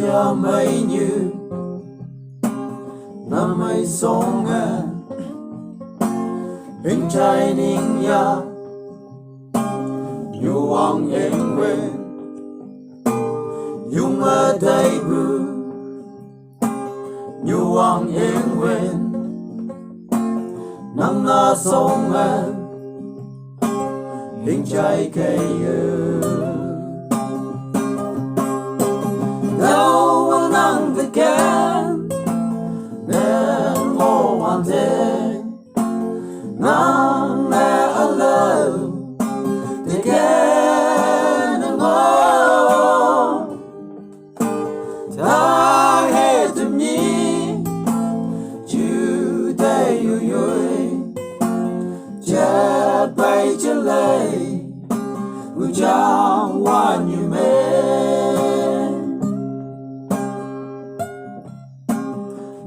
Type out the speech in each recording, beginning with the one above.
Yamei như Yamei song hình trai ninh ya như Wang Langwün như ở đây bu như Wang Langwün nắng na song hình trai cây đâu nắng the can nên ngô hoàn thế nắng mẹ ở lâu the can nên ngô ta hết tụm nhí chú tay yuy chết bay chết lệ u cha hoàn như mê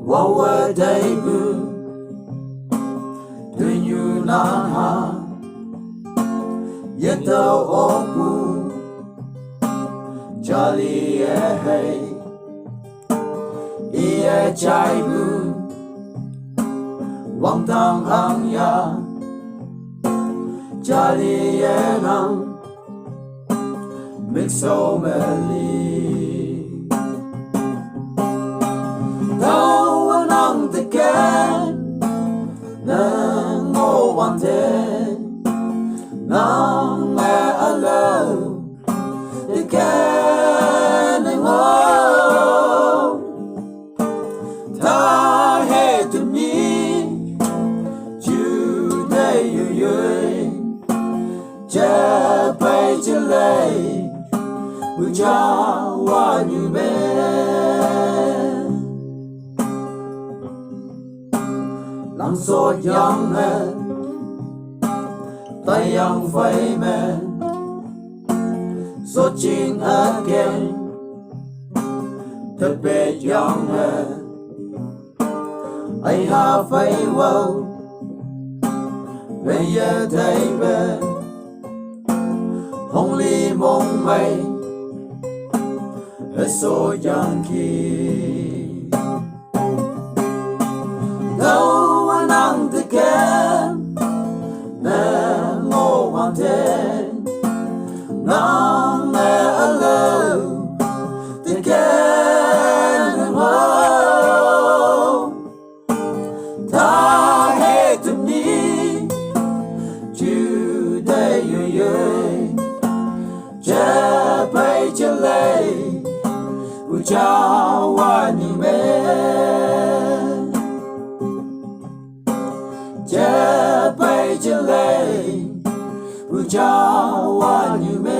Wow a day boo do you not ha yet thou opu jolly hey ia chai boo wang tang hang ya jolly nang mix so many the can nang ngô hoàn thế nang mẹ ở lâu the can nang ngô ta hết tụm nhí chú đây yuy cha bay cha lệ bu cha hoa như Lăng số yang men tay yang phai men số chinh again thật bề yang men ai ha phai wow bây giờ thấy bên hồng ly mong mây ở số yang kia đâu nắng the can nang ngô hoàn thế nang mẹ ở lâu the can nang ngô ta hết tụm nhí chú đây yuy cha bay cha lệ u cha hoa như mê cha bay cha lệ u cha hoa như mê